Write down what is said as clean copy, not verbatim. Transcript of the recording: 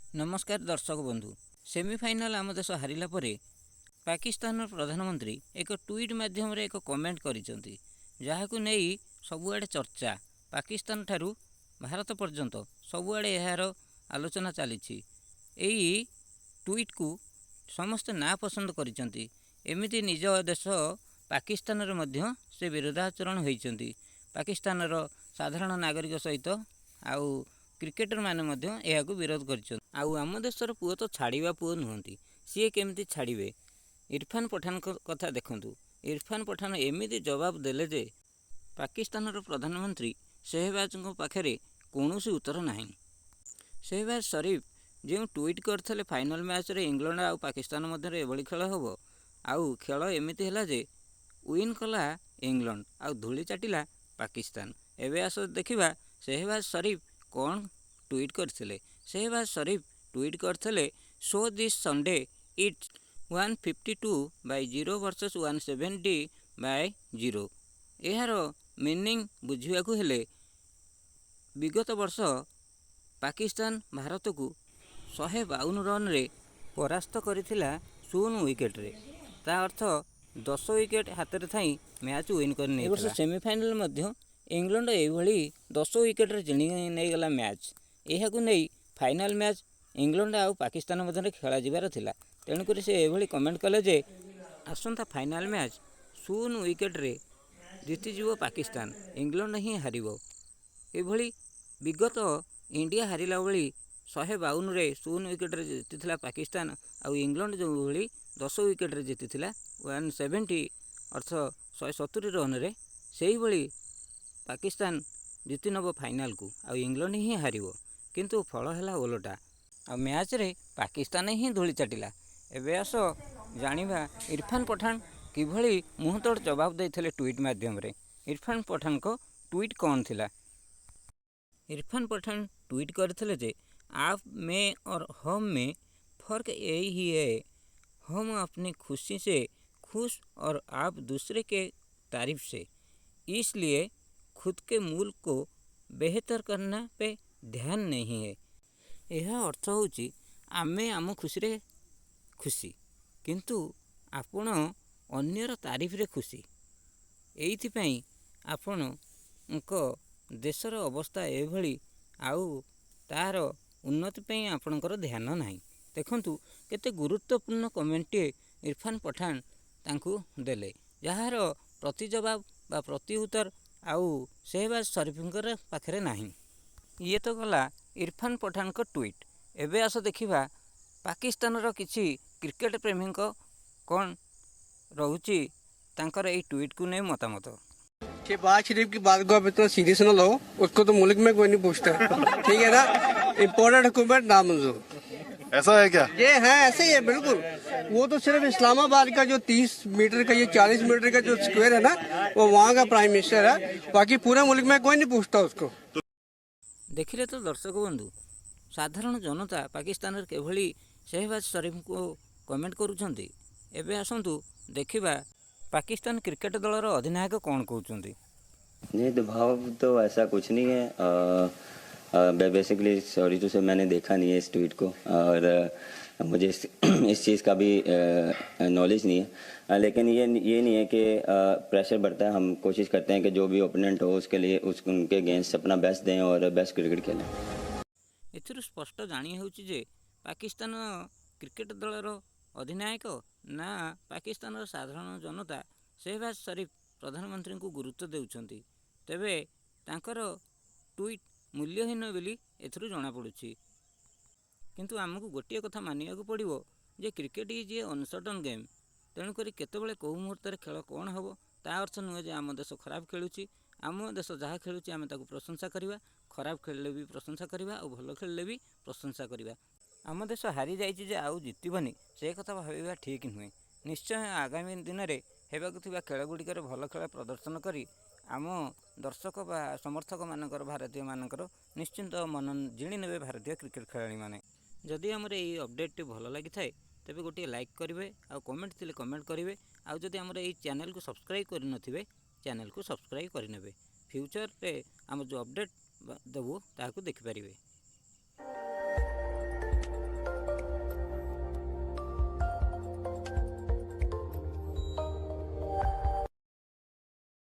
नमस्कार दर्शक बंधु। सेमिफाइनाल आम देश हारिला परे पाकिस्तान प्रधानमंत्री एक ट्वीट माध्यम एक कमेंट करिसेंती, जहाकु नहीं सबुआडे चर्चा। पाकिस्तान ठारू भारत पर्यंत सबुआडे यार आलोचना चली। यही ट्वीट को समस्ते ना पसंद करिसेंती। एमिति निज देश पाकिस्तान रे मध्य से विरोधाचरण होइसेंती। पाकिस्तान रो साधारण नागरिक सहित आउ क्रिकेटर माने मध्य यह विरोध कर आम देशर पुओ तो छाड़ा पुओ नुहति, सी केमती छाड़े। इरफान पठान कथा देखु। इरफान पठान एमती जवाब देले जे पाकिस्तान प्रधानमंत्री शहबाज पाखे कौन उत्तर ना। शहबाज शरीफ जो ट्वीट करते फाइनाल मैच रे इंग्लैंड आउ पाकिस्तान मध्य एभली खेल हम आउ खेल एमती है जे विन कला इंग्लैंड आउ धूली चाटिला पाकिस्तान। एवं आस देखा शहबाज शरीफ कौन ट्वीट करते। शहबाज शरीफ ट्वीट करते show this Sunday it's 152/0 versus 170/0। यार मीनिंग बुझा हेले विगत वर्ष पाकिस्तान भारत को 152 रन रे परास्त करथिला 0 विकेट रे। ता अर्थ 10 विकेट हाथ में थी मैच विन कर सेमिफाइनाल मध्य इंग्लैंड यही 10 विकेट रे जिणी नहीं गला मैच। यह नहीं फाइनाल मैच इंग्लैंड आउ पाकिस्तान मध्य खेल जबार थिला। तेणुक से यह कमेंट कले जे आसंता फाइनाल मैच 0 विकेट रे जीतीज पाकिस्तान, इंग्लैंड ही हार। यह विगत इंडिया हारिला बेली 152 रे 0 विकेट रे जीती पाकिस्तान आउ इंग्लैंड जो भली 10 विकेट रे जीती 170 अर्थ 170 रन रे से ही पाकिस्तान जीति नब फाइनाल को आउ इंग्लैंड ही हार। किंतु फल है ओलटा आ मैच रे पाकिस्तान ही धूली चाटिला। एवं आस जानिबा इरफान पठान किभली मुहतोड़ जवाब देते ट्वीट माध्यम रे। इरफान पठान को ट्वीट कौन थिला। इरफान पठान ट्वीट करते जे आप में और हम में फ़र्क यही है, हम अपनी खुशी से खुश और आप दूसरे के तारीफ से, इसलिए खुद के मुल्क को बेहतर करना पे ध्यान नहीं है। यह अर्थ होची आमे आम खुशी रे खुशी, किंतु आपण अन्यर तारीफ रे खुशी। एइथिपाई आपण देशर अवस्था एभली आउ तार उन्नति पे आपणकर ध्यान नाही। देखंतु केते गुरुत्वपूर्ण कमेंटे इरफान पठान तांकू देले, जार प्रति जवाब बा प्रति उत्तर आउ शहबाज शरीफंकर पाखरे नाही। ये तो गला इरफान पठान को ट्वीट। एवं आस देखा पाकिस्तान रो किछि क्रिकेट प्रेमी कौन रोची तांकर ए ट्वीट को नहीं मतामत। शहबाज शरीफ की बात को आप इतना सीरियस ना लो, उसको तो मुल्क में कोई नहीं पूछता। ठीक है ना, इम्पोर्टेंट हुकूमत नामंजूर। ऐसा है क्या? ये है, ऐसे ही है बिल्कुल। वो तो सिर्फ इस्लामाबाद का जो 30 मीटर का, ये 40 मीटर का जो स्क्वायर है ना, वो वहाँ का प्राइम मिनिस्टर है। बाकी पूरे मुल्क में कोई नहीं पूछता उसको। देखिले तो दर्शक बंधु, साधारण जनता पाकिस्तान केभली शहबाज शरीफ को कमेंट करुछंती। एबे आसंतु देखिबा पाकिस्तान क्रिकेट दलर अधिनायक कौन कहउछंती। नहीं तो भाव तो ऐसा कुछ नहीं है। बेसिकली सॉरी टू से मैंने देखा नहीं है इस ट्वीट को, और मुझे इस चीज़ का भी नॉलेज नहीं है। लेकिन ये नहीं है कि प्रेशर बढ़ता है। हम कोशिश करते हैं कि जो भी ओपोनेंट हो उसके लिए उनके अगेंस्ट अपना बेस्ट दें और बेस्ट क्रिकेट खेलें। एथिरु स्पष्ट जानी होउची जे पाकिस्तान क्रिकेट दलर अधिनायक ना पाकिस्तान साधारण जनता शहबाज शरीफ प्रधानमंत्री को गुरुत्व देउछंती। तेबे तांकर ट्वीट मूल्यहीन बोली एथिरु जना पड़ुछि। किंतु आमको गोटे कथा मानिया को पड़ो जे cricket is a uncertain game. तेणुक केतबेले कौ मुहूर्त खेल कौन हम ता अर्थ नुहे जे आम देश खराब खेलुची। आम देश जहाँ खेलुची आम ताकू प्रशंसा करवा, खराब खेलले भी प्रशंसा करवा और भल खेलले भी प्रशंसा करवा। आम देश हारी जाइए जे आउ जितबनी से कथा भाविबा ठीक नुहे। निश्चय आगामी दिन में होगा खेलगुड़िकर भल खेल प्रदर्शन करी आम दर्शक बा समर्थक मानकर भारतीय मानकर निश्चिंत मन जिणी ने भारतीय क्रिकेट खेलाड़ी माने। जदि आमर ये अपडेट भल लगी थाए तेबे गोटे लाइक करेंगे, आउ कमेंट थिले कमेंट करेंगे, आउ जदि आमर ये चैनल को सब्सक्राइब करनथिबे चैनल को सब्सक्राइब करनेबे। फ्यूचर रे आम जो अपडेट देबू ताकू देखि पारिबे।